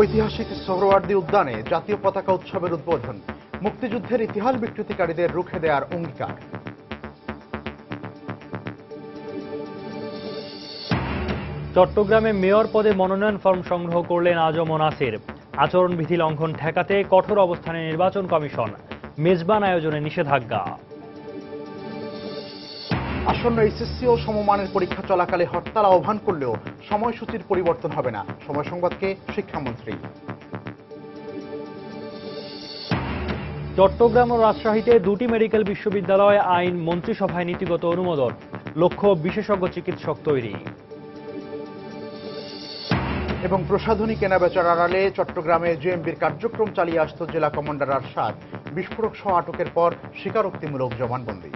ঐতিহাসিক সোহরাওয়ার্দী উদ্যানে জাতীয় পতাকা উৎসবের উদ্বোধন। মুক্তিযুদ্ধের ইতিহাস বিকৃতিকারীদের রুখে দেওয়ার অঙ্গীকার। চট্টগ্রামে মেয়র পদে মনোনয়ন ফর্ম সংগ্রহ করলেন আজম নাসির। আচরণবিধি লঙ্ঘন ঠেকাতে কঠোর অবস্থানে নির্বাচন কমিশন। মেজবান আয়োজনে নিষেধাজ্ঞা। আসন্ন এইচএসসি ও সমমানের পরীক্ষা চলাকালে হরতাল আহ্বান করলেও সময়সূচির পরিবর্তন হবে না, সময় সংবাদকে শিক্ষামন্ত্রী। চট্টগ্রাম ও রাজশাহীতে দুটি মেডিকেল বিশ্ববিদ্যালয় আইন মন্ত্রিসভায় নীতিগত অনুমোদন। লক্ষ্য বিশেষজ্ঞ চিকিৎসক তৈরি। এবং প্রসাধনী কেনাবেচার আড়ালে চট্টগ্রামে জেএমবির কার্যক্রম চালিয়ে আসত জেলা কমান্ডার আরশাদ। বিস্ফোরক সহ আটকের পর স্বীকারোক্তিমূলক জবানবন্দি।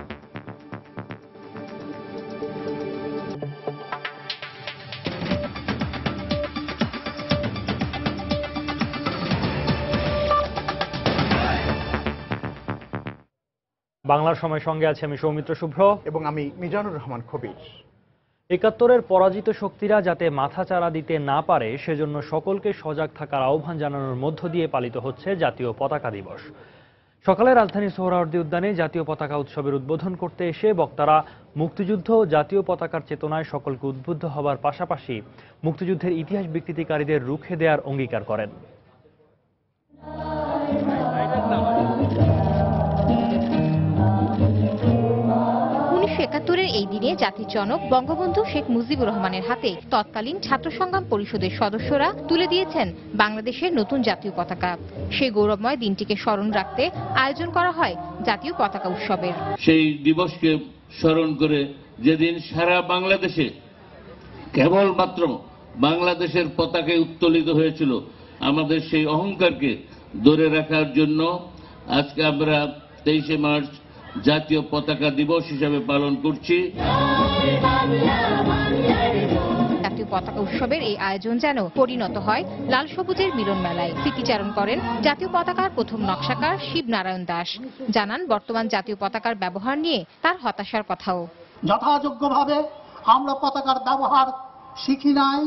বাংলার সময় সঙ্গে আছে আমি সৌমিত্র শুভ্র এবং আমি মিজানুর রহমান খবির। ৭১-এর পরাজিত শক্তিরা যাতে মাথাচাড়া দিতে না পারে সেজন্য সকলকে সজাগ থাকার আহ্বান জানানোর মধ্য দিয়ে পালিত হচ্ছে জাতীয় পতাকা দিবস। সকালে রাজধানীর সোহরাওয়ার্দী উদ্যানে জাতীয় পতাকা উৎসবের উদ্বোধন করতে এসে বক্তারা মুক্তিযুদ্ধ ও জাতীয় পতাকার চেতনায় সকলকে উদ্বুদ্ধ হবার পাশাপাশি মুক্তিযুদ্ধের ইতিহাস বিকৃতিকারীদের রুখে দেওয়ার অঙ্গীকার করেন। ১৯৭১-এর এই দিনে জাতির জনক বঙ্গবন্ধু শেখ মুজিবুর রহমানের হাতে তৎকালীন ছাত্র সংগ্রাম পরিষদের সদস্যরা তুলে দিয়েছেন বাংলাদেশের নতুন জাতীয় পতাকা। সেই গৌরবময় দিনটিকে স্মরণ রাখতে আয়োজন করা হয় জাতীয় পতাকা উৎসবের। সেই দিবসকে স্মরণ করে যেদিন সারা বাংলাদেশে কেবলমাত্র বাংলাদেশের পতাকায় উত্তোলিত হয়েছিল, আমাদের সেই অহংকারকে ধরে রাখার জন্য আজকে আমরা ২৩শে মার্চ জাতীয় পতাকা দিবস হিসাবে পালন করছি। জাতীয় পতাকা উৎসবের এই আয়োজন যেন পরিণত হয় লাল সবুজের মিলন মেলায়। স্মৃতিচারণ করেন জাতীয় পতাকার প্রথম নকশাকার শিবনারায়ণ দাস। জানান বর্তমান জাতীয় পতাকার ব্যবহার নিয়ে তার হতাশার কথাও। যথাযোগ্যভাবে আমরা পতাকার ব্যবহার শিখি নাই,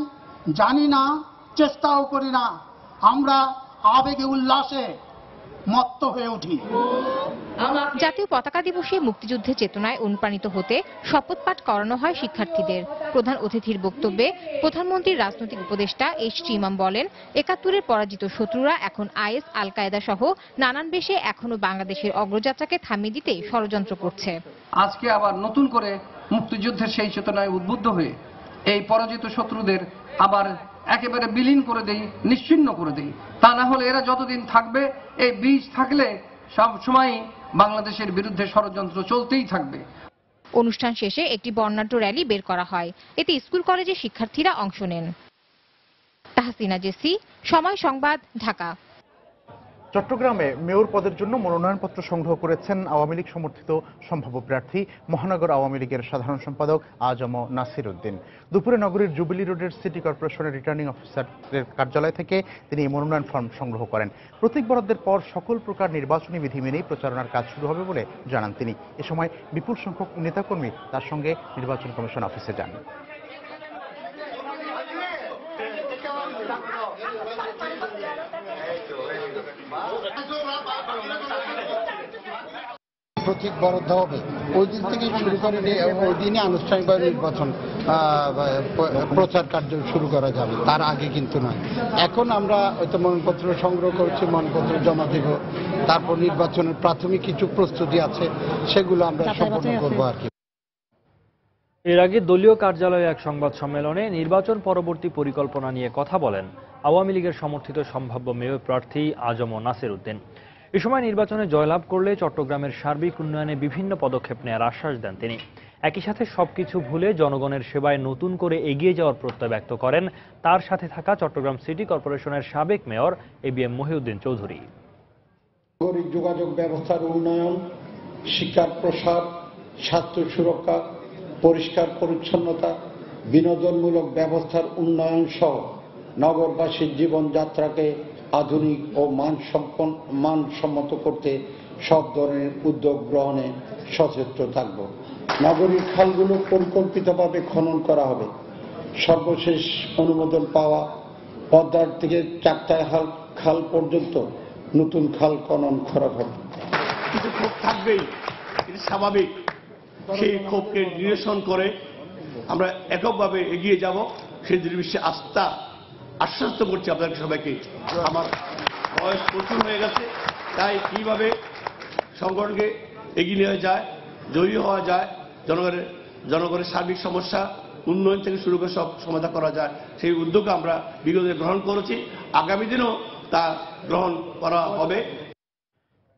জানি না, চেষ্টাও করি না। আমরা আবেগে উল্লাসে মত্ত হয়ে উঠি। জাতীয় পতাকা দিবসে মুক্তিযুদ্ধের চেতনায় অনুপ্রাণিত হতে শপথ পাঠ করানো হয় শিক্ষার্থীদের। প্রধান অতিথির বক্তব্যে প্রধানমন্ত্রীর রাজনৈতিক উপদেষ্টা এইচ.টি. ইমাম বলেন, ৭১-এর পরাজিত শত্রুরা এখন আইএস, আল কায়েদা সহ নানান বেশে এখনো বাংলাদেশের অগ্রযাত্রাকে থামিয়ে দিতে ষড়যন্ত্র করছে। আজকে আবার নতুন করে মুক্তিযুদ্ধের সেই চেতনায় উদ্বুদ্ধ হয়ে এই পরাজিত শত্রুদের আবার একেবারে বিলীন করে দেই, নিশ্চিহ্ন করে দেই। তা না হলে এরা যতদিন থাকবে, এই বীজ থাকলে সব সময় বাংলাদেশের বিরুদ্ধে ষড়যন্ত্র চলতেই থাকবে। অনুষ্ঠান শেষে একটি বর্ণাঢ্য র্যালি বের করা হয়। এতে স্কুল কলেজের শিক্ষার্থীরা অংশ নেন। তাহসিনা জেসি, সময় সংবাদ, ঢাকা। চট্টগ্রামে মেয়র পদের জন্য মনোনয়নপত্র সংগ্রহ করেছেন আওয়ামী লীগ সমর্থিত সম্ভাব্য প্রার্থী মহানগর আওয়ামী লীগের সাধারণ সম্পাদক আজম নাসির উদ্দিন। দুপুরে নগরীর জুবিলি রোডের সিটি কর্পোরেশনের রিটার্নিং অফিসারের কার্যালয় থেকে তিনি এই মনোনয়ন ফর্ম সংগ্রহ করেন। প্রতীক বরাদ্দের পর সকল প্রকার নির্বাচনী বিধি মেনেই প্রচারণার কাজ শুরু হবে বলে জানান তিনি। এ সময় বিপুল সংখ্যক নেতাকর্মী তার সঙ্গে নির্বাচন কমিশন অফিসে যান। প্রতীক বরাদ্দ হবে ওই দিন থেকে শুরু করে ওই দিনে আনুষ্ঠানিকভাবে নির্বাচন প্রচার কার্য শুরু করা যাবে, তার আগে কিন্তু নয়। এখন আমরা হয়তো মনোনয়নপত্র সংগ্রহ করছি, মনোনয়নপত্র জমা দেব, তারপর নির্বাচনের প্রাথমিক কিছু প্রস্তুতি আছে, সেগুলো আমরা সম্পন্ন করবো আর কি। এর আগে দলীয় কার্যালয়ে এক সংবাদ সম্মেলনে নির্বাচন পরবর্তী পরিকল্পনা নিয়ে কথা বলেন আওয়ামী লীগের সমর্থিত সম্ভাব্য মেয়র প্রার্থী আজম নাসির উদ্দিন। এ সময় নির্বাচনে জয়লাভ করলে চট্টগ্রামের সার্বিক উন্নয়নে বিভিন্ন পদক্ষেপ নেওয়ার আশ্বাস দেন তিনি। একই সাথে সবকিছু ভুলে জনগণের সেবায় নতুন করে এগিয়ে যাওয়ার প্রত্যয় ব্যক্ত করেন তার সাথে থাকা চট্টগ্রাম সিটি কর্পোরেশনের সাবেক মেয়র এবিএম মহিউদ্দিন চৌধুরী। নাগরিক যোগাযোগ ব্যবস্থার উন্নয়ন, শিক্ষার প্রসার, স্বাস্থ্য সুরক্ষা, পরিষ্কার পরিচ্ছন্নতা, বিনোদনমূলক ব্যবস্থার উন্নয়ন সহ নগরবাসীর জীবনযাত্রাকে আধুনিক ও মানসম্মত করতে সব ধরনের উদ্যোগ গ্রহণে সচেষ্ট থাকব। নগরীর খালগুলো পরিকল্পিতভাবে খনন করা হবে। সর্বশেষ অনুমোদন পাওয়া পদ্মার থেকে চারটায় খাল পর্যন্ত নতুন খাল খনন করা হবে। কিছু ক্ষোভ থাকবেই, এটা স্বাভাবিক। সেই ক্ষোভকে নিরসন করে আমরা এককভাবে এগিয়ে যাব সেই দৃশ্যে আশ্বস্ত করছি আপনাদের সবাইকে। আমার বয়স প্রচুর হয়ে গেছে, তাই কিভাবে সংগঠনকে এগিয়ে নেওয়া যায়, জয়ী হওয়া যায়, জনগণের সার্বিক সমস্যা উন্নয়ন থেকে শুরু করে সব সমাধান করা যায়, সেই উদ্যোগ আমরা বিগত গ্রহণ করেছি, আগামী দিনেও তা গ্রহণ করা হবে।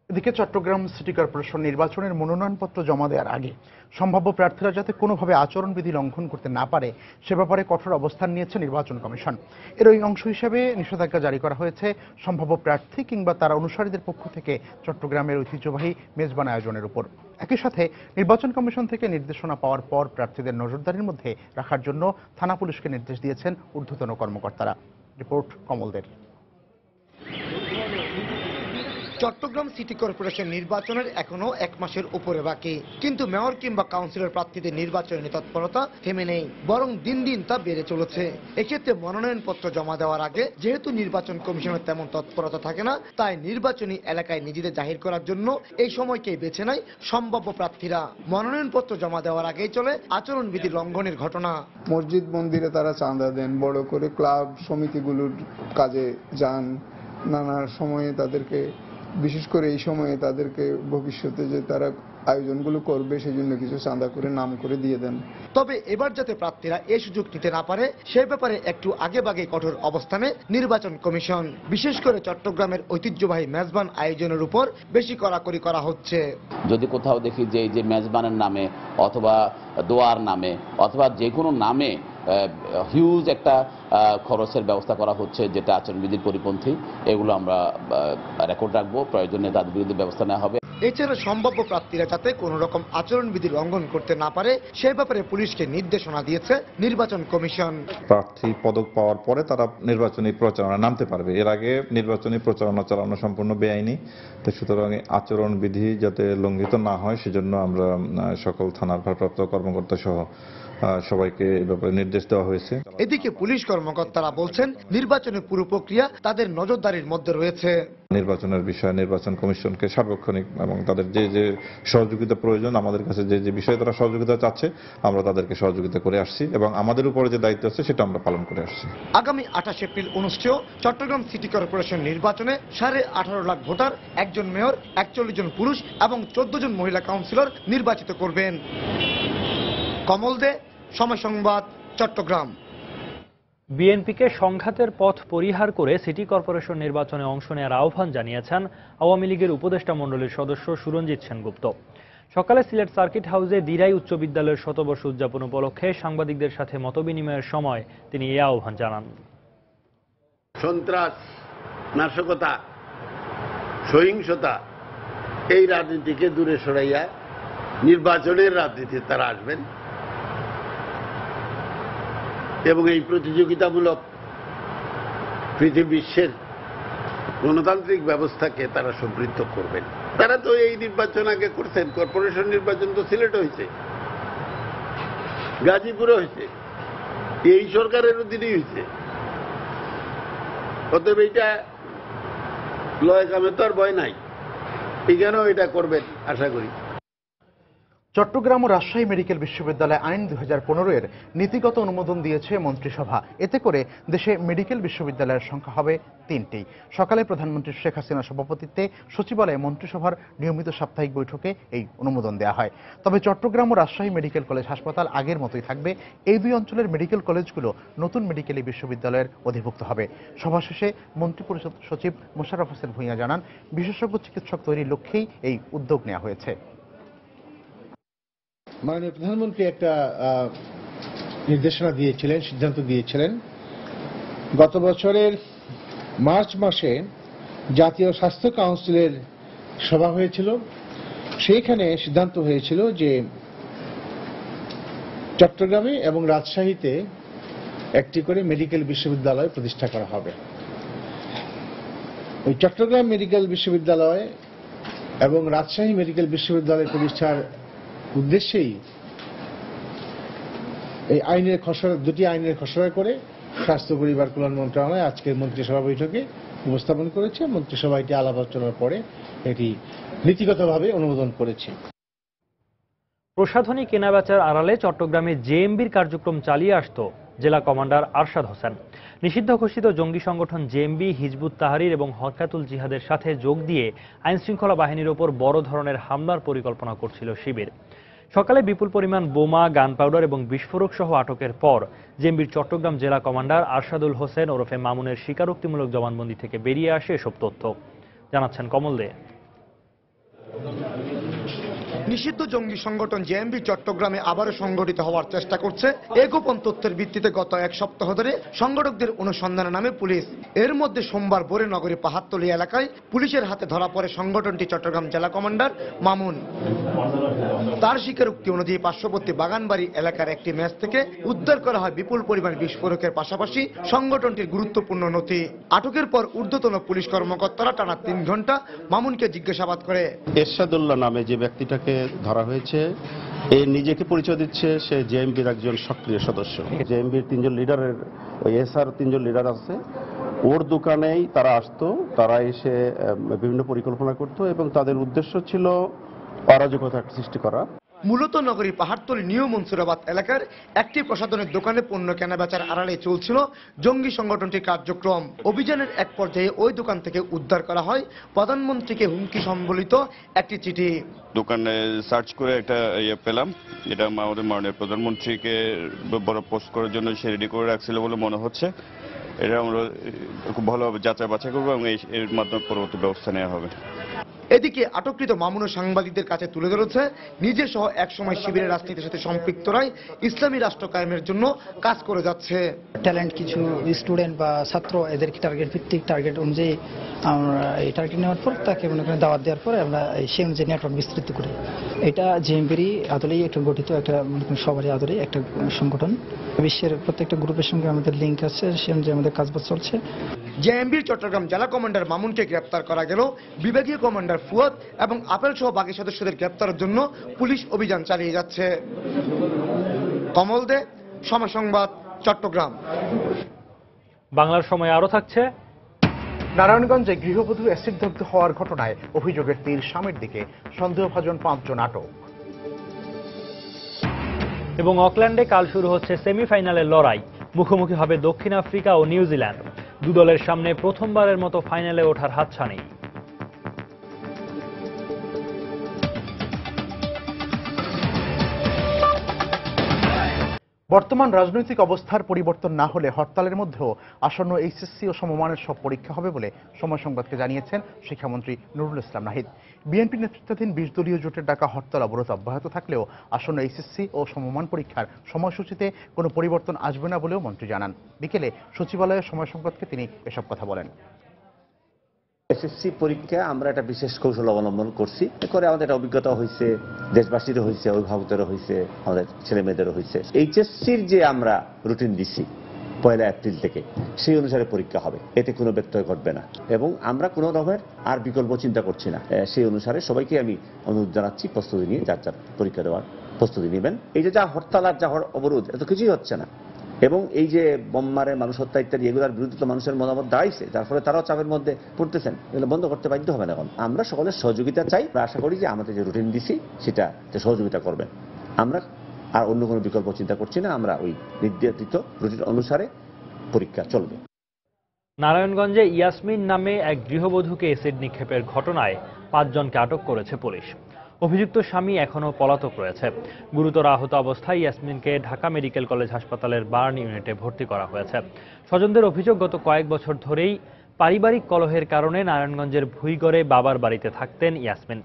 এদিকে চট্টগ্রাম সিটি কর্পোরেশন নির্বাচনের মনোনয়নপত্র জমা দেওয়ার আগে সম্ভাব্য প্রার্থীরা যাতে কোনোভাবে আচরণবিধি লঙ্ঘন করতে না পারে সে ব্যাপারে কঠোর অবস্থান নিয়েছে নির্বাচন কমিশন। এর ওই অংশ হিসেবে নিষেধাজ্ঞা জারি করা হয়েছে সম্ভাব্য প্রার্থী কিংবা তার অনুসারীদের পক্ষ থেকে চট্টগ্রামের ঐতিহ্যবাহী মেজবান আয়োজনের উপর। একই সাথে নির্বাচন কমিশন থেকে নির্দেশনা পাওয়ার পর প্রার্থীদের নজরদারির মধ্যে রাখার জন্য থানা পুলিশকে নির্দেশ দিয়েছেন ঊর্ধ্বতন কর্মকর্তারা। রিপোর্ট কমলদের। চট্টগ্রাম সিটি কর্পোরেশন নির্বাচনের এখনো 1 মাসের উপরে বাকি, কিন্তু মেয়র কিংবা কাউন্সিলর প্রার্থীদের নির্বাচনী তৎপরতা থেমে নেই, বরং দিন দিন তা বেড়ে চলেছে। এক্ষেত্রে মনোনয়নপত্র জমা দেওয়ার আগে যেহেতু নির্বাচন কমিশনের তেমন তৎপরতা থাকে না, তাই নির্বাচনী এলাকায় নিজেদের জাহির করার জন্য এই সময়কেই বেছে নেয় সম্ভাব্য প্রার্থীরা। মনোনয়নপত্র জমা দেওয়ার আগেই চলে আচরণবিধি লঙ্ঘনের ঘটনা। মসজিদ মন্দিরে তারা চাঁদা দেন, বড় করে ক্লাব সমিতিগুলোর কাজে যান, নানা সময়ে তাদেরকে, বিশেষ করে এই সময়ে তাদেরকে ভবিষ্যতে যে তারা আয়োজনগুলো করবে সেই জন্য কিছু চাঁদা করে নাম করে দিয়ে দেন। তবে এবার যাতে প্রার্থীরা এই সুযোগ নিতে না পারে সে ব্যাপারে একটু আগেভাগে কঠোর অবস্থানে নির্বাচন কমিশন। বিশেষ করে চট্টগ্রামের ঐতিহ্যবাহী মেজবান আয়োজনের উপর বেশি কড়াকড়ি করা হচ্ছে। যদি কোথাও দেখি যে এই যে মেজবানের নামে অথবা দোয়ার নামে অথবা যে কোনো নামে হিউজ একটা খরচের ব্যবস্থা করা হচ্ছে যেটা আচরণবিধির পরিপন্থী, এগুলো আমরা রেকর্ড রাখবো, প্রয়োজনে তাদের বিরুদ্ধে ব্যবস্থা নেওয়া হবে। এছাড়া সম্ভাব্য প্রার্থীরা যাতে কোনো রকম আচরণবিধি লঙ্ঘন করতে না পারে সেই ব্যাপারে পুলিশকে নির্দেশনা দিয়েছে নির্বাচন কমিশন। প্রার্থী পদক পাওয়ার পরে তারা নির্বাচনী প্রচারণা নামতে পারবে, এর আগে নির্বাচনী প্রচারণা চালানো সম্পূর্ণ বেআইনি। তো সুতরাং আচরণবিধি যাতে লঙ্ঘিত না হয় সেজন্য আমরা সকল থানার ভারপ্রাপ্ত কর্মকর্তা সহ সবাইকে এই ব্যাপারে নির্দেশ দেওয়া হয়েছে। এদিকে পুলিশ কর্মকর্তারা বলছেন নির্বাচনের পুরো প্রক্রিয়া তাদের নজরদারির মধ্যে রয়েছে। নির্বাচনের বিষয়ে নির্বাচন কমিশনকে সার্বক্ষণিক এবং তাদের যে যে সহযোগিতা প্রয়োজন, আমাদের কাছে যে যে বিষয়ে তারা সহযোগিতা চাচ্ছে আমরা তাদেরকে সহযোগিতা করে আসছি এবং আমাদের উপরে যে দায়িত্ব আছে সেটা আমরা পালন করে আসছি। আগামী 28 এপ্রিল অনুষ্ঠেয় চট্টগ্রাম সিটি কর্পোরেশন নির্বাচনে 18.5 লাখ ভোটার, 1 জন মেয়র, 41 জন পুরুষ এবং 14 জন মহিলা কাউন্সিলর নির্বাচিত করবেন। কমল দে, সময় সংবাদ, চট্টগ্রাম। বিএনপিকে সংঘাতের পথ পরিহার করে সিটি কর্পোরেশন নির্বাচনে অংশ নেওয়ার আহ্বান জানিয়েছেন আওয়ামী লীগের উপদেষ্টা মণ্ডলীর সদস্য সুরঞ্জিত সেনগুপ্ত। সকালে সিলেট সার্কিট হাউসে দিরাই উচ্চ বিদ্যালয়ের শতবর্ষ উদযাপন উপলক্ষে সাংবাদিকদের সাথে মতবিনিময়ের সময় তিনি এই আহ্বান জানান। সন্ত্রাস, নাশকতা, সহিংসতা এই রাজনীতিকে দূরে সরাইয়া নির্বাচনের রাজনীতিতে তারা আসবেন এবং এই প্রতিযোগিতামূলক পৃথিবী বিশ্বের গণতান্ত্রিক ব্যবস্থাকে তারা সমৃদ্ধ করবেন। তারা তো এই নির্বাচন আগে করছেন, কর্পোরেশন নির্বাচন তো সিলেট হয়েছে, গাজীপুরে হয়েছে, এই সরকারের অধীনেই হয়েছে। অতএব এইটা লয় কামে তো আর ভয় নাই, এখানেও এটা করবেন আশা করি। চট্টগ্রাম ও রাজশাহী মেডিকেল বিশ্ববিদ্যালয় আইন 2015-এর নীতিগত অনুমোদন দিয়েছে মন্ত্রিসভা। এতে করে দেশে মেডিকেল বিশ্ববিদ্যালয়ের সংখ্যা হবে 3টি। সকালে প্রধানমন্ত্রী শেখ হাসিনার সভাপতিত্বে সচিবালয়ে মন্ত্রিসভার নিয়মিত সাপ্তাহিক বৈঠকে এই অনুমোদন দেওয়া হয়। তবে চট্টগ্রাম ও রাজশাহী মেডিকেল কলেজ হাসপাতাল আগের মতোই থাকবে। এই দুই অঞ্চলের মেডিকেল কলেজগুলো নতুন মেডিকেল বিশ্ববিদ্যালয়ের অধিভুক্ত হবে। সভা শেষে মন্ত্রিপরিষদ সচিব মোশাররফ হোসেন ভূঁইয়া জানান, বিশেষজ্ঞ চিকিৎসক তৈরির লক্ষ্যেই এই উদ্যোগ নেওয়া হয়েছে। মাননীয় প্রধানমন্ত্রী একটা নির্দেশনা দিয়েছিলেন, সিদ্ধান্ত দিয়েছিলেন। গত বছরের মার্চ মাসে জাতীয় স্বাস্থ্য কাউন্সিলের সভা হয়েছিল, সেইখানে সিদ্ধান্ত হয়েছিল যে চট্টগ্রামে এবং রাজশাহীতে একটি করে মেডিকেল বিশ্ববিদ্যালয় প্রতিষ্ঠা করা হবে। ওই চট্টগ্রাম মেডিকেল বিশ্ববিদ্যালয় এবং রাজশাহী মেডিকেল বিশ্ববিদ্যালয় প্রতিষ্ঠার উদ্দেশ্যেই এই আইনের খসড়া, দুটি আইনের খসড়া করে স্বাস্থ্য পরিবার কল্যাণ মন্ত্রণালয় আজকের মন্ত্রিসভা বৈঠকে উপস্থাপন করেছে। মন্ত্রিসভা এটি আলাপ আলোচনার পরে এটি নীতিগতভাবে অনুমোদন করেছে। প্রসাধনী কেনাবেচার আড়ালে চট্টগ্রামে জেএমবির কার্যক্রম চালিয়ে আসত জেলা কমান্ডার আরশাদ হোসেন। নিষিদ্ধ ঘোষিত জঙ্গি সংগঠন জেএমবি, হিজবুত তাহরির এবং হরকাতুল জিহাদের সাথে যোগ দিয়ে আইনশৃঙ্খলা বাহিনীর ওপর বড় ধরনের হামলার পরিকল্পনা করছিল শিবির। সকালে বিপুল পরিমাণ বোমা, গান পাউডার এবং বিস্ফোরক সহ আটকের পর জেএমবির চট্টগ্রাম জেলা কমান্ডার আরশাদুল হোসেন ওরফে মামুনের স্বীকারোক্তিমূলক জবানবন্দি থেকে বেরিয়ে আসে এসব তথ্য, জানাচ্ছেন কমল দে। নিষিদ্ধ জঙ্গি সংগঠন জেএমবি চট্টগ্রামে আবারও সংগঠিত হওয়ার চেষ্টা করছে। এই গোপন তথ্যের ভিত্তিতে গত এক সপ্তাহ ধরে সংগঠকদের অনুসন্ধানে নামে পুলিশ। এর মধ্যে সোমবার ভোরে নগরী পাহাড়তলী এলাকায় পুলিশের হাতে ধরা পড়ে সংগঠনটি চট্টগ্রাম জেলা কমান্ডার মামুন। তার স্বীকারোক্তি অনুযায়ী পার্শ্ববর্তী বাগানবাড়ি এলাকার একটি ম্যাচ থেকে উদ্ধার করা হয় বিপুল পরিমাণ বিস্ফোরকের পাশাপাশি সংগঠনটির গুরুত্বপূর্ণ নথি। আটকের পর ঊর্ধ্বতন পুলিশ কর্মকর্তারা টানা 3 ঘন্টা মামুনকে জিজ্ঞাসাবাদ করে। এরশাদুল্লাহ নামে যে ব্যক্তিটাকে ধরা হয়েছে, এ নিজেকে পরিচয় দিচ্ছে সে জেএমবির একজন সক্রিয় সদস্য। জেএমবির 3 জন লিডারের, ওই এসআর 3 জন লিডার আছে, ওর দোকানেই তারা আসতো, তারা এসে বিভিন্ন পরিকল্পনা করত এবং তাদের উদ্দেশ্য ছিল অরাজকতা সৃষ্টি করা। মূলত নগরী পাহাড়তলী নিউ মনসুরাবাদ এলাকার একটি প্রসাধনের দোকানে পণ্য কেনাবেচার আড়ালে চলছিল জঙ্গি সংগঠনটির কার্যক্রম। অভিযানের এক পর্যায়ে ওই দোকান থেকে উদ্ধার করা হয় প্রধানমন্ত্রীকে হুমকি সম্বলিত একটি চিঠি। দোকানে সার্চ করে একটা পেলাম, এটা আমাদের মাননীয় প্রধানমন্ত্রীকে বড় পোস্ট করার জন্য সে রেডি করে রাখছিল বলে মনে হচ্ছে। এটা আমরা খুব ভালোভাবে যাচাই বাছাই করবো এবং এর মাধ্যমে পরবর্তী ব্যবস্থা নেওয়া হবে। এদিকে আটককৃত মামুন সাংবাদিকদের কাছে তুলে ধরেছে নিজে সহ একসময় শিবিরের রাজনীতির সাথে সম্পৃক্তরাই ইসলামী রাষ্ট্র কায়েমের জন্য কাজ করে যাচ্ছে। ট্যালেন্ট কিছু স্টুডেন্ট বা ছাত্র, এদেরকে টার্গেট ভিত্তিক টার্গেট অনুযায়ী আমরা এই টার্গেট নেওয়ার পর তাকে মনে করেন দাওয়াত দেওয়ার পরে আমরা সেই অনুযায়ী নেটওয়ার্ক বিস্তৃত করি। এটা জেএমবিরই আদলেই একটা গঠিত একটা সবারই আদলেই একটা সংগঠন। বিশ্বের প্রত্যেকটা গ্রুপের সঙ্গে আমাদের লিঙ্ক আছে, সে অনুযায়ী আমাদের কাজবাজ চলছে। জেএমবির চট্টগ্রাম জেলা কমান্ডার মামুনকে গ্রেপ্তার করা গেল। বিভাগীয় কমান্ডার ফুয়াদ এবং আপেল সহ বাকি সদস্যদের গ্রেপ্তারের জন্য পুলিশ অভিযান চালিয়ে যাচ্ছে। কমল দে, সময় সংবাদ, চট্টগ্রাম। বাংলার সময় আরো থাকছে। নারায়ণগঞ্জে গৃহবধূ অ্যাসিডদগ্ধ হওয়ার ঘটনায় অভিযোগের তীর স্বামীর দিকে, সন্দেহভাজন 5 জন আটক। এবং অকল্যান্ডে কাল শুরু হচ্ছে সেমিফাইনালের লড়াই, মুখোমুখি হবে দক্ষিণ আফ্রিকা ও নিউজিল্যান্ড। দু দলের সামনে প্রথমবারের মতো ফাইনালে ওঠার হাতছানি। বর্তমান রাজনৈতিক অবস্থার পরিবর্তন না হলে হরতালের মধ্যেও আসন্ন এইচএসসি ও সমমানের সব পরীক্ষা হবে বলে সময় সংবাদকে জানিয়েছেন শিক্ষামন্ত্রী নুরুল ইসলাম নাহিদ। বিএনপি নেতৃত্বাধীন 20 দলীয় জোটের ডাকা হরতাল অবরোধ অব্যাহত থাকলেও আসন্ন এইচএসসি ও সমমান পরীক্ষার সময়সূচিতে কোনো পরিবর্তন আসবে না বলেও মন্ত্রী জানান। বিকেলে সচিবালয়ে সময় সংবাদকে তিনি এসব কথা বলেন। এসএসসি পরীক্ষা আমরা একটা বিশেষ কৌশল অবলম্বন করছি, করে আমাদের একটা অভিজ্ঞতা হয়েছে, দেশবাসীরও হয়েছে, অভিভাবকদেরও হয়েছে, আমাদের ছেলে মেয়েদেরও হয়েছে। এইচএসসির যে আমরা রুটিন দিচ্ছি 1 এপ্রিল থেকে, সেই অনুসারে পরীক্ষা হবে, এতে কোনো ব্যত্যয় ঘটবে না এবং আমরা কোনো রকমের আর বিকল্প চিন্তা করছি না। সেই অনুসারে সবাইকে আমি অনুরোধ জানাচ্ছি প্রস্তুতি নিয়ে যার যার পরীক্ষা দেওয়ার প্রস্তুতি নেবেন। এই যে যা হরতাল আর যা অবরোধ, এত কিছুই হচ্ছে না এবং এই যে বোমারে মানুষ হত্যা ইত্যাদি, এগুলোর বিরুদ্ধে তো মানুষের মতামত দাঁড়াইছে, যার ফলে তারাও চাপের মধ্যে পড়তেছেন। এগুলো বন্ধ করতে বাধ্য হবে না। এখন আমরা সকলের সহযোগিতা চাই। আমরা আশা করি যে আমাদের যে রুটিন দিছি সেটা সহযোগিতা করবেন। আমরা আর অন্য কোনো বিকল্প চিন্তা করছি না, আমরা ওই নির্ধারিত রুটিন অনুসারে পরীক্ষা চলবে। নারায়ণগঞ্জে ইয়াসমিন নামে এক গৃহবধূকে এসিড নিক্ষেপের ঘটনায় 5 জনকে আটক করেছে পুলিশ। অভিযুক্ত স্বামী এখনও পলাতক রয়েছে। গুরুতর আহত অবস্থায় ইয়াসমিনকে ঢাকা মেডিকেল কলেজ হাসপাতালের বার্ন ইউনিটে ভর্তি করা হয়েছে। স্বজনদের অভিযোগ, গত কয়েক বছর ধরেই পারিবারিক কলহের কারণে নারায়ণগঞ্জের ভুইগড়ে বাবার বাড়িতে থাকতেন ইয়াসমিন।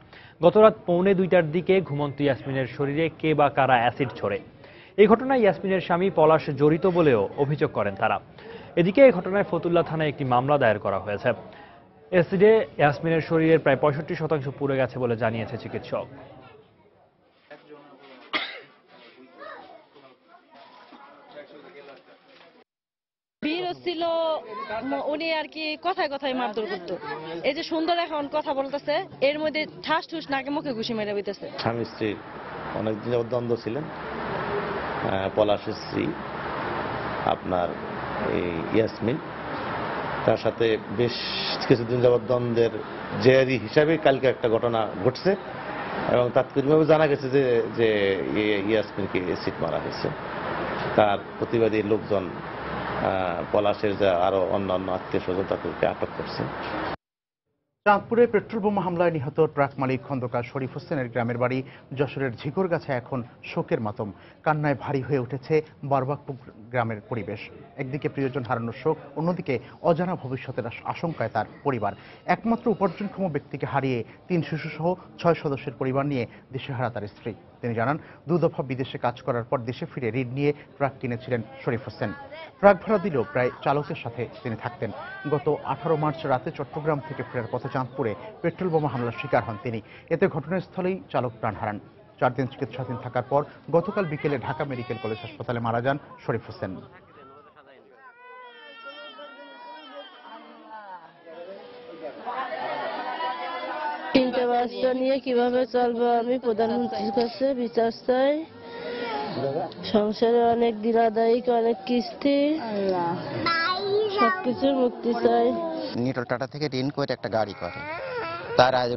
গতরাত 1:45টার দিকে ঘুমন্ত ইয়াসমিনের শরীরে কে বা কারা অ্যাসিড ছোড়ে। এই ঘটনায় ইয়াসমিনের স্বামী পলাশ জড়িত বলেও অভিযোগ করেন তারা। এদিকে এই ঘটনায় ফতুল্লা থানায় একটি মামলা দায়ের করা হয়েছে। অ্যাসিডে ইয়াসমিনের শরীরের প্রায় 65% পুড়ে গেছে বলে জানিয়েছে চিকিৎসক। বীর ছিল উনি আর কি কথায় কথায় মারধর করতো। এই যে সুন্দর এখন কথা বলতেছে, এর মধ্যে ঠাস ঠুস নাকে মুখে ঘুষি মেরে দিতেছে। স্বামী স্ত্রী অনেকদিন দ্বন্দ্ব ছিলেন। পলাশের স্ত্রী আপনার এই ইয়াসমিন, তার সাথে বেশ কিছুদিন যাবৎ দ্বন্দ্বের জেয়ারি হিসাবে কালকে একটা ঘটনা ঘটছে এবং তাৎক্ষণিকভাবে জানা গেছে যে ইয়াসমিনকে এসিড মারা হয়েছে। তার প্রতিবাদী লোকজন পলাশের যা আরো অন্যান্য আত্মীয় স্বজন তাদেরকে আটক করছে। চাঁদপুরে পেট্রোল বোমা হামলায় নিহত ট্রাক মালিক খন্দকার শরীফ হোসেনের গ্রামের বাড়ি যশোরের ঝিকরগাছা এখন শোকের মাতম। কান্নায় ভারী হয়ে উঠেছে বারবাকপুর গ্রামের পরিবেশ। একদিকে প্রিয়জন হারানোর শোক, অন্যদিকে অজানা ভবিষ্যতের আশঙ্কায় তার পরিবার। একমাত্র উপার্জনক্ষম ব্যক্তিকে হারিয়ে 3 শিশুসহ 6 সদস্যের পরিবার নিয়ে দিশেহারা তার স্ত্রী। তিনি জানান, 2 দফা বিদেশে কাজ করার পর দেশে ফিরে ঋণ নিয়ে ট্রাক কিনেছিলেন শরীফ হোসেন। ট্রাক ভাড়া দিলেও প্রায় চালকের সাথে তিনি থাকতেন। গত 18 মার্চ রাতে চট্টগ্রাম থেকে ফেরার পথে চাঁদপুরে পেট্রোল বোমা হামলার শিকার হন তিনি। এতে ঘটনাস্থলেই চালক প্রাণ হারান। 4 দিন চিকিৎসাধীন থাকার পর গতকাল বিকেলে ঢাকা মেডিকেল কলেজ হাসপাতালে মারা যান শরীফ হোসেন। তিনটা বাচ্চা নিয়ে কিভাবে চলবো আমি প্রধানমন্ত্রীর কাছে বিচার চাই। সংসারে অনেক দিনাদায়িক, অনেক কিস্তি, সবকিছুর মুক্তি চাই। নিটল টাটা থেকে ঋণ করে একটা গাড়ি করে, তার আজ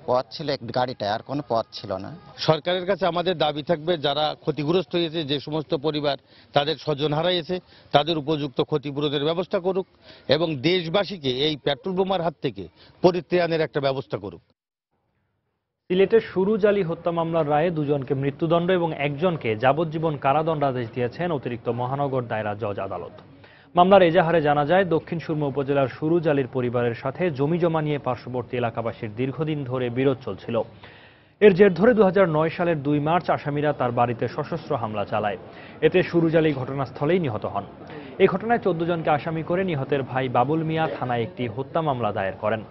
পথ ছিল এক গাড়িটা, আর কোনো পথ ছিল না। সরকারের কাছে আমাদের দাবি থাকবে, যারা ক্ষতিগ্রস্ত হয়েছে, যে সমস্ত পরিবার তাদের স্বজন হারাইছে, তাদের উপযুক্ত ক্ষতিপূরণের ব্যবস্থা করুক এবং দেশবাসীকে এই পেট্রোল বোমার হাত থেকে পরিত্রাণের একটা ব্যবস্থা করুক। সিলেটের সুরুজ আলী হত্যা মামলার রায়ে 2 জনকে মৃত্যুদণ্ড এবং 1 জনকে যাবজ্জীবন কারাদণ্ডাদেশ দিয়েছেন অতিরিক্ত মহানগর দায়রা জজ আদালত। মামলার এজাহারে জানা যায়, দক্ষিণ সুরমা উপজেলার সুরুজ আলীর পরিবারের সাথে জমি জমা নিয়ে পার্শ্ববর্তী এলাকাবাসীর দীর্ঘদিন ধরে বিরোধ চলছিল। এর জের ধরে 2009 সালের 2 মার্চ আসামিরা তার বাড়িতে সশস্ত্র হামলা চালায়। এতে সুরুজ আলী ঘটনাস্থলেই নিহত হন। এই ঘটনায় 14 জনকে আসামি করে নিহতের ভাই বাবুল মিয়া থানায় একটি হত্যা মামলা দায়ের করেন।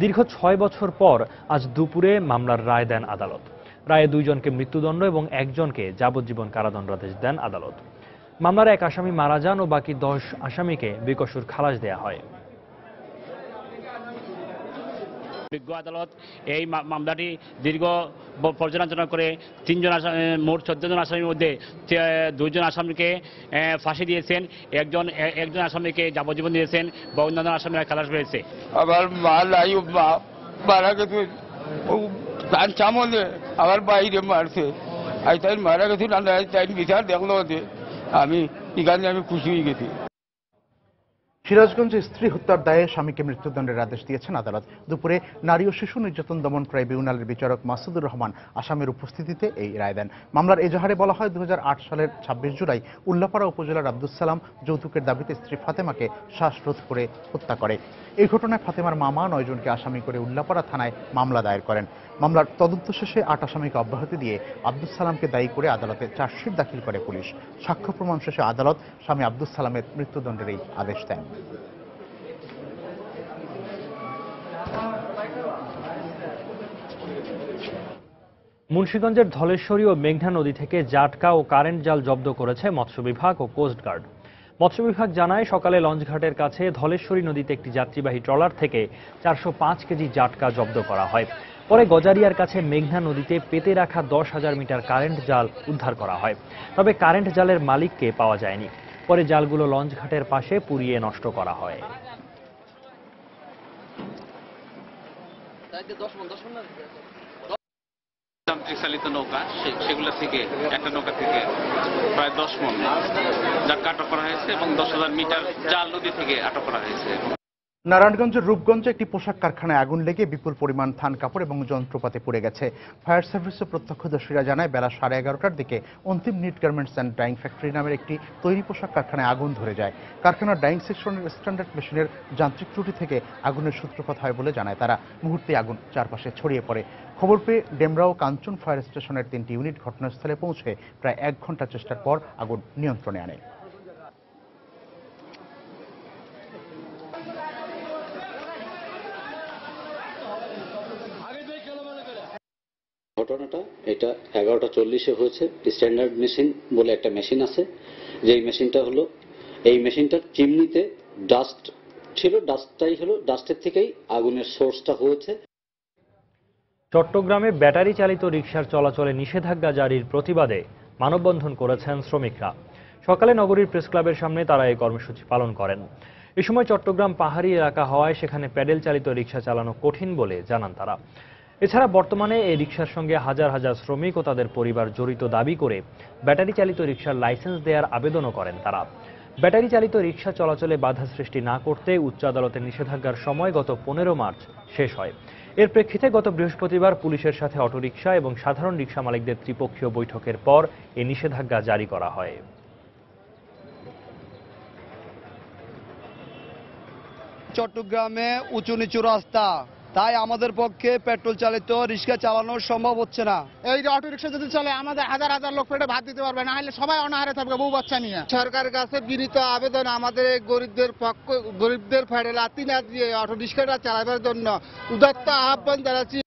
দীর্ঘ 6 বছর পর আজ দুপুরে মামলার রায় দেন আদালত। রায়ে 2 জনকে মৃত্যুদণ্ড এবং 1 জনকে যাবজ্জীবন কারাদণ্ডাদেশ দেন আদালত। মামলার 1 আসামি মারা যান ও বাকি 10 আসামিকে বেকসুর খালাস দেয়া হয়। বিজ্ঞ আদালত এই মামলাটি দীর্ঘ পর্যালোচনা করে 3 জন মোট 14 জন আসামির মধ্যে 2 জন আসামিকে ফাঁসি দিয়েছেন, একজন আসামিকে যাবজ্জীবন দিয়েছেন বা অন্যান্য আসামিরা খালাস পেয়েছে। আবার মারা গেছে, আমার বাইরে মারছে, তাই মারা গেছে, তাই বিচার দেখলো, আমি এখানে আমি খুশি হয়ে গেছি। সিরাজগঞ্জে স্ত্রী হত্যার দায়ে স্বামীকে মৃত্যুদণ্ডের আদেশ দিয়েছেন আদালত। দুপুরে নারী ও শিশু নির্যাতন দমন ট্রাইব্যুনালের বিচারক মাসুদুর রহমান আসামির উপস্থিতিতে এই রায় দেন। মামলার এজাহারে বলা হয়, 2008 সালের 26 জুলাই উল্লাপাড়া উপজেলার আব্দুস সালাম যৌতুকের দাবিতে স্ত্রী ফাতেমাকে শ্বাসরোধ করে হত্যা করে। এই ঘটনায় ফাতেমার মামা 9 জনকে আসামি করে উল্লাপাড়া থানায় মামলা দায়ের করেন। মামলার তদন্ত শেষে 8 আসামিকে অব্যাহতি দিয়ে আব্দুস সালামকে দায়ী করে আদালতে চার্জশিট দাখিল করে পুলিশ। সাক্ষ্য প্রমাণ শেষে আদালত স্বামী আব্দুস সালামের মৃত্যুদণ্ডের এই আদেশ দেন। মুন্সিগঞ্জের ধলেশ্বরী ও মেঘনা নদী থেকে জাটকা ও কারেন্ট জাল জব্দ করেছে মৎস্য বিভাগ ও কোস্টগার্ড। মৎস্য বিভাগ জানায়, সকালে লঞ্চঘাটের কাছে ধলেশ্বরী নদীতে একটি যাত্রীবাহী ট্রলার থেকে 405 কেজি জাটকা জব্দ করা হয়। পরে গজারিয়ার কাছে মেঘনা নদীতে পেতে রাখা 10,000 মিটার কারেন্ট জাল উদ্ধার করা হয়। তবে কারেন্ট জালের মালিককে পাওয়া যায়নি। পরে জালগুলো লঞ্চঘাটের পাশে পুড়িয়ে নষ্ট করা হয়। যান্ত্রিক চালিত নৌকা, সেগুলো থেকে একটা নৌকা থেকে প্রায় 10 মণ জাটকা আটক করা হয়েছে এবং 10,000 মিটার জাল নদী থেকে আটক করা হয়েছে। নারায়ণগঞ্জের রূপগঞ্জে একটি পোশাক কারখানায় আগুন লেগে বিপুল পরিমাণ থান কাপড় এবং যন্ত্রপাতি পুড়ে গেছে। ফায়ার সার্ভিসের প্রত্যক্ষদর্শীরা জানায়, বেলা 11:30টার দিকে Antim knit garments and dyeing factory নামের একটি তৈরি পোশাক কারখানায় আগুন ধরে যায়। কারখানার ডাইং সেকশনের স্ট্যান্ডার্ড মেশিনের যান্ত্রিক ত্রুটি থেকে আগুনের সূত্রপাত হয় বলে জানায় তারা। মুহূর্তে আগুন চারপাশে ছড়িয়ে পড়ে। খবর পেয়ে ডেমরা ও কাঞ্চন ফায়ার স্টেশনের 3টি ইউনিট ঘটনাস্থলে পৌঁছে প্রায় 1 ঘন্টা চেষ্টার পর আগুন নিয়ন্ত্রণে আনে। ঘটনাটা এটা 11:40-এ হয়েছে। স্ট্যান্ডার্ড মেশিন বলে একটা মেশিন আছে, যেই মেশিনটা হলো, এই মেশিনটার চিমনিতে ডাস্ট ছিল, ডাস্টের থেকেই আগুনের সোর্সটা হয়েছে। চট্টগ্রামে ব্যাটারি চালিত রিকশার চলাচলে নিষেধাজ্ঞা জারির প্রতিবাদে মানববন্ধন করেছেন শ্রমিকরা। সকালে নগরীর প্রেস ক্লাবের সামনে তারা এই কর্মসূচি পালন করেন। এ সময় চট্টগ্রাম পাহাড়ি এলাকা হওয়ায় সেখানে প্যাডেল চালিত রিকশা চালানো কঠিন বলে জানান তারা। এছাড়া বর্তমানে এই রিকশার সঙ্গে হাজার হাজার শ্রমিক ও তাদের পরিবার জড়িত দাবি করে ব্যাটারি চালিত রিকশার লাইসেন্স দেওয়ার আবেদনও করেন তারা। ব্যাটারি চালিত রিকশা চলাচলে বাধা সৃষ্টি না করতে উচ্চ আদালতের নিষেধাজ্ঞার সময় গত 15 মার্চ শেষ হয়। এর প্রেক্ষিতে গত বৃহস্পতিবার পুলিশের সাথে অটোরিকশা এবং সাধারণ রিকশা মালিকদের ত্রিপক্ষীয় বৈঠকের পর এই নিষেধাজ্ঞা জারি করা হয়। চট্টগ্রামে উঁচু নিচু রাস্তা, তাই আমাদের পক্ষে পেট্রোল চালিত রিক্সা চালানো সম্ভব হচ্ছে না। এই যে অটো রিক্সা যদি চলে আমাদের হাজার হাজার লোক পেটে ভাত দিতে পারবে না, হলে সবাই অনাহারে থাকবে বউ বাচ্চা নিয়ে। সরকারের কাছে বিনীত আবেদন, আমাদের এই গরিবদের ফেডে লাতি না দিয়ে অটো রিক্সাটা চালাবার জন্য উদাত্ত আহ্বান জানাচ্ছি।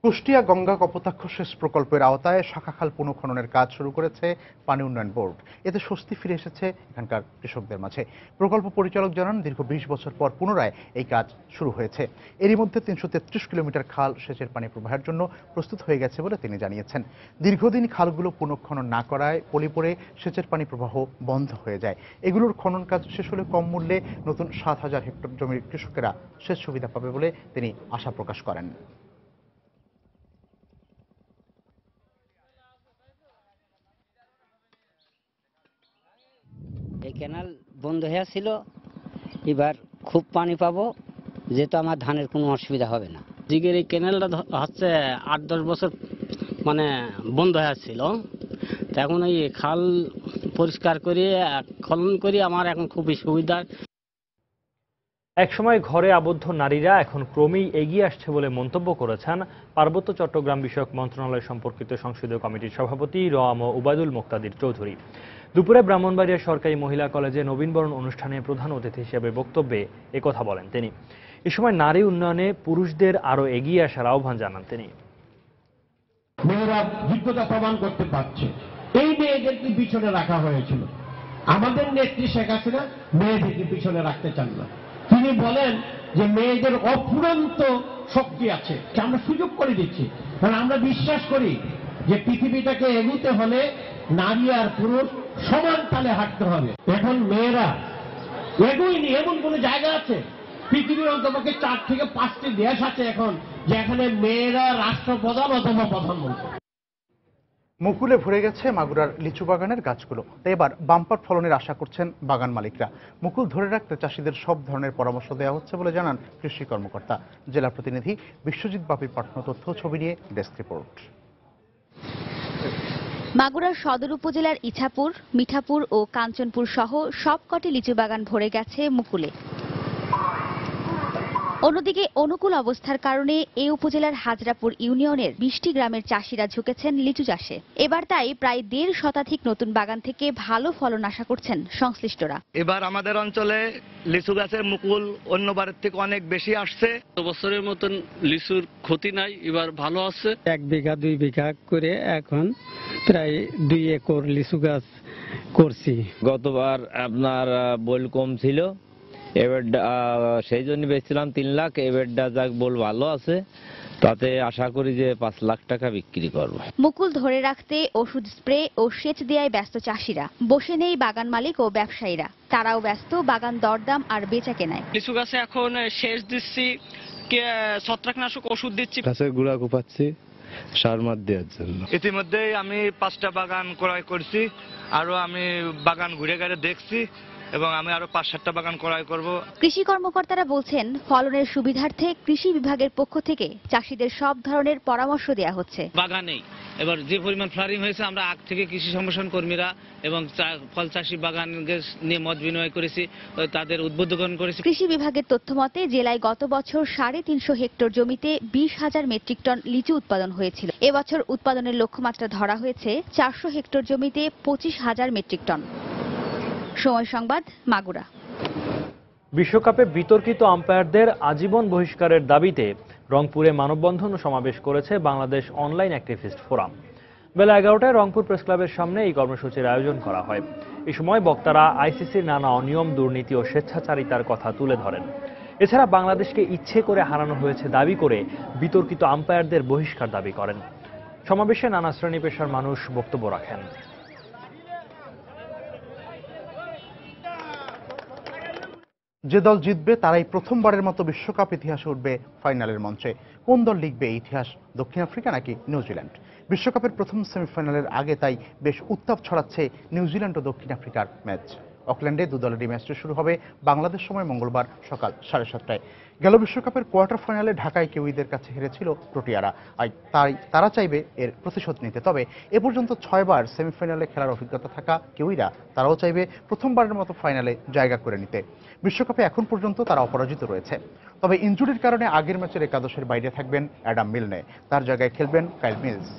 কুষ্টিয়া গঙ্গা কপোতাক্ষ সেচ প্রকল্পের আওতায় শাখাখাল পুনঃখননের কাজ শুরু করেছে পানি উন্নয়ন বোর্ড। এতে স্বস্তি ফিরে এসেছে এখানকার কৃষকদের মাঝে। প্রকল্প পরিচালক জানান, দীর্ঘ 20 বছর পর পুনরায় এই কাজ শুরু হয়েছে। এরই মধ্যে 333 কিলোমিটার খাল সেচের পানি প্রবাহের জন্য প্রস্তুত হয়ে গেছে বলে তিনি জানিয়েছেন। দীর্ঘদিন খালগুলো পুনঃখনন না করায় পলি পড়ে সেচের পানি প্রবাহ বন্ধ হয়ে যায়। এগুলোর খনন কাজ শেষ হলে কম মূল্যে নতুন 7,000 হেক্টর জমির কৃষকেরা সেচ সুবিধা পাবে বলে তিনি আশা প্রকাশ করেন। এই ক্যানাল বন্ধ হয়ে ছিল, এবার খুব পানি পাবো, যেহেতু আমার ধানের কোনো অসুবিধা হবে না। দিকের এই ক্যানেলটা হচ্ছে 8-10 বছর মানে বন্ধ হয়ে ছিল, তো এখন এই খাল পরিষ্কার করে খনন করে আমার এখন খুবই সুবিধা। একসময় ঘরে আবদ্ধ নারীরা এখন ক্রমেই এগিয়ে আসছে বলে মন্তব্য করেছেন পার্বত্য চট্টগ্রাম বিষয়ক মন্ত্রণালয় সম্পর্কিত সংসদীয় কমিটির সভাপতি রোয়াম উবায়দুল মুক্তাদির চৌধুরী। দুপুরে ব্রাহ্মণবাড়িয়া সরকারি মহিলা কলেজে নবীনবরণ অনুষ্ঠানে প্রধান অতিথি হিসেবে বক্তব্যে একথা বলেন তিনি। এ সময় নারী উন্নয়নে পুরুষদের আরও এগিয়ে আসার আহ্বান জানান তিনি। মেয়েরা যোগ্যতা প্রমাণ করতে পারছে, এই মেয়েদেরকে পিছনে রাখা হয়েছিল। আমাদের নেত্রী শেখ হাসিনা মেয়েদেরকে পিছনে রাখতে চান না। তিনি বলেন যে মেয়েদের অফুরন্ত শক্তি আছে, আমরা সুযোগ করে দিচ্ছি। কারণ আমরা বিশ্বাস করি যে পৃথিবীটাকে এগোতে হলে নারী আর পুরুষ সমান তালে হাঁটতে হবে। এখন মেয়েরা এগোয়নি এমন কোন জায়গা আছে? পৃথিবীর অন্তপক্ষে 4 থেকে 5টি দেশ আছে এখন যেখানে মেয়েরা রাষ্ট্রপ্রধান অথবা প্রধানমন্ত্রী। মুকুলে ভরে গেছে মাগুরার লিচু বাগানের গাছগুলো। তাই এবার বাম্পার ফলনের আশা করছেন বাগান মালিকরা। মুকুল ধরে রাখতে চাষিদের সব ধরনের পরামর্শ দেওয়া হচ্ছে বলে জানান কৃষি কর্মকর্তা। জেলা প্রতিনিধি বিশ্বজিৎ বাপির পাঠানো তথ্য ছবি নিয়ে ডেস্ক রিপোর্ট। মাগুরার সদর উপজেলার ইছাপুর, মিঠাপুর ও কাঞ্চনপুর সহ সবকটি লিচু বাগান ভরে গেছে মুকুলে। অন্যদিকে অনুকূল অবস্থার কারণে এই উপজেলার হাজরাপুর ইউনিয়নের 20টি গ্রামের চাষিরা ঝুঁকেছেন লিচু চাষে। এবার তাই প্রায় 1.5 শতাধিক নতুন বাগান থেকে ভালো ফলন আশা করছেন সংশ্লিষ্টরা। এবার আমাদের অঞ্চলে লিচু গাছের মুকুল অন্যবারের থেকে অনেক বেশি আসছে। বছরের মতন লিচুর ক্ষতি নাই, এবার ভালো আছে। 1 বিঘা 2 বিঘা করে এখন প্রায় 2 একর লিচু গাছ করছি। গতবার আপনার বল কম ছিল, এবার সেই জন্য বেচছিলাম 3 লাখ। এবারটা যাক বল ভালো আছে, তাতে আশা করি যে 5 লাখ টাকা বিক্রি করব। মুকুল ধরে রাখতে ওষুধ স্প্রে ও সেচ দেওয়ায় ব্যস্ত চাষিরা। বসে নেই বাগান মালিক ও ব্যবসায়ীরা, তারাও ব্যস্ত বাগান দরদাম আর বেচা কেনায়। লিচু গাছে এখন সেচ দিচ্ছি, ছত্রাকনাশক ওষুধ দিচ্ছি, গাছের গুঁড়া কোপাচ্ছি সার মার দেওয়ার জন্য। ইতিমধ্যেই আমি 5টা বাগান ক্রয় করছি, আরো আমি বাগান ঘুরে ঘুরে দেখছি এবং আমি আরো 5-7টা বাগান ক্রয় করব। কৃষি কর্মকর্তারা বলছেন, ফলনের সুবিধার্থে কৃষি বিভাগের পক্ষ থেকে চাষিদের সব ধরনের পরামর্শ দেওয়া হচ্ছে। বাগানেই এবার যে পরিমাণ ফ্লারিং হয়েছে, আমরা আগ থেকে কৃষি সম্প্রসারণ কর্মীরা এবং ফল চাষি বাগান নিয়ে মত বিনিময় করেছি, তাদের উদ্বুদ্ধকরণ করেছি। কৃষি বিভাগের তথ্য মতে জেলায় গত বছর 350 হেক্টর জমিতে 20,000 মেট্রিক টন লিচু উৎপাদন হয়েছিল। এবছর উৎপাদনের লক্ষ্যমাত্রা ধরা হয়েছে 400 হেক্টর জমিতে 25,000 মেট্রিক টন। সময় সংবাদ, মাগুরা। বিশ্বকাপে বিতর্কিত আম্পায়ারদের আজীবন বহিষ্কারের দাবিতে রংপুরে মানববন্ধন ও সমাবেশ করেছে বাংলাদেশ অনলাইন অ্যাক্টিভিস্ট ফোরাম। বেলা 11টায় রংপুর প্রেস ক্লাবের সামনে এই কর্মসূচির আয়োজন করা হয়। এই সময় বক্তারা আইসিসির নানা অনিয়ম, দুর্নীতি ও স্বেচ্ছাচারিতার কথা তুলে ধরেন। এছাড়া বাংলাদেশকে ইচ্ছে করে হারানো হয়েছে দাবি করে বিতর্কিত আম্পায়ারদের বহিষ্কার দাবি করেন। সমাবেশে নানা শ্রেণী পেশার মানুষ বক্তব্য রাখেন। যে দল জিতবে তারাই প্রথমবারের মতো বিশ্বকাপ ইতিহাসে উঠবে ফাইনালের মঞ্চে। কোন দল লিখবে এই ইতিহাস, দক্ষিণ আফ্রিকা নাকি নিউজিল্যান্ড? বিশ্বকাপের প্রথম সেমিফাইনালের আগে তাই বেশ উত্তাপ ছড়াচ্ছে নিউজিল্যান্ড ও দক্ষিণ আফ্রিকার ম্যাচ। অকল্যান্ডে দু দলেরই ম্যাচটি শুরু হবে বাংলাদেশ সময় মঙ্গলবার সকাল 7:30টায়। গেল বিশ্বকাপের কোয়ার্টার ফাইনালে ঢাকায় কিউইদের কাছে হেরেছিল প্রোটিয়ারা, তাই তারা চাইবে এর প্রতিশোধ নিতে। তবে এ পর্যন্ত 6 বার সেমিফাইনালে খেলার অভিজ্ঞতা থাকা কিউইরা তারাও চাইবে প্রথমবারের মতো ফাইনালে জায়গা করে নিতে। বিশ্বকাপে এখন পর্যন্ত তারা অপরাজিত রয়েছে। তবে ইনজুরির কারণে আগের ম্যাচের একাদশের বাইরে থাকবেন অ্যাডাম মিলনে, তার জায়গায় খেলবেন কাইল মিলস।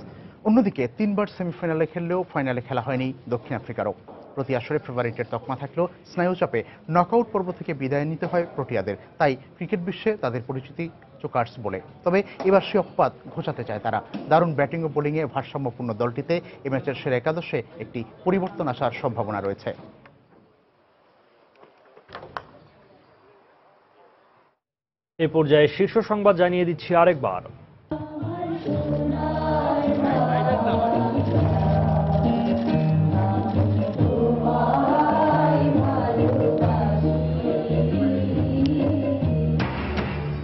অন্যদিকে 3 বার সেমিফাইনালে খেললেও ফাইনালে খেলা হয়নি দক্ষিণ আফ্রিকারও। প্রতি আসরে ফেভারিটের তকমা থাকলেও স্নায়ুচাপে নকআউট পর্ব থেকে বিদায় নিতে হয় প্রোটিয়াদের, তাই ক্রিকেট বিশ্বে তাদের পরিচিতি চোকার্স বলে। তবে এবার সে অপবাদ ঘোচাতে চায় তারা। দারুণ ব্যাটিং ও বোলিংয়ে ভারসাম্যপূর্ণ দলটিতে এ ম্যাচের সেরা একাদশে একটি পরিবর্তন আসার সম্ভাবনা রয়েছে। এ পর্যায়ে শীর্ষ সংবাদ জানিয়ে দিচ্ছি আরেকবার।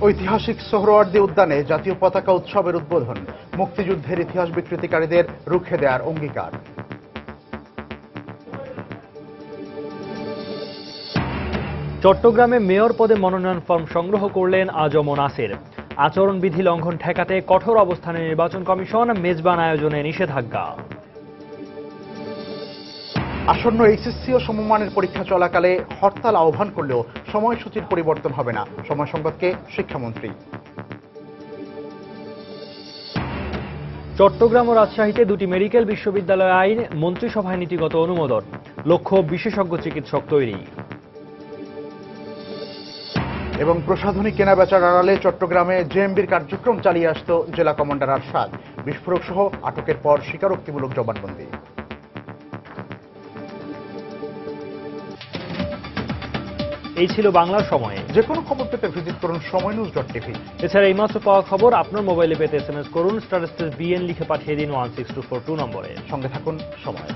ঐতিহাসিক সোহরাওয়ার্দী উদ্যানে জাতীয় পতাকা উৎসবের উদ্বোধন, মুক্তিযুদ্ধের ইতিহাস বিকৃতিকারীদের রুখে দেওয়ার অঙ্গীকার। চট্টগ্রামে মেয়র পদে মনোনয়ন ফর্ম সংগ্রহ করলেন আজম নাসির। আচরণবিধি লঙ্ঘন ঠেকাতে কঠোর অবস্থানে নির্বাচন কমিশন, মেজবান আয়োজনে নিষেধাজ্ঞা। আসন্ন এইচএসসি ও সমমানের পরীক্ষা চলাকালে হরতাল আহ্বান করলেও সময়সূচির পরিবর্তন হবে না, সময় সংবাদকে শিক্ষামন্ত্রী। চট্টগ্রাম ও রাজশাহীতে দুটি মেডিকেল বিশ্ববিদ্যালয় আইন মন্ত্রিসভায় নীতিগত অনুমোদন, লক্ষ্য বিশেষজ্ঞ চিকিৎসক তৈরি। এবং প্রসাধনী কেনাবেচার আড়ালে চট্টগ্রামে জেএমবির কার্যক্রম চালিয়ে আসত জেলা কমান্ডার আরশাদ, বিস্ফোরক সহ আটকের পর স্বীকারোক্তিমূলক জবানবন্দি। এই ছিল বাংলার সময়ে। যে কোনো খবর পেতে ভিজিট করুন সময়নিউজ.tv। এছাড়া এইমাত্র পাওয়া খবর আপনার মোবাইলে পেতে SMS করুন *BN লিখে পাঠিয়ে দিন 16242 নম্বরে। সঙ্গে থাকুন সময়।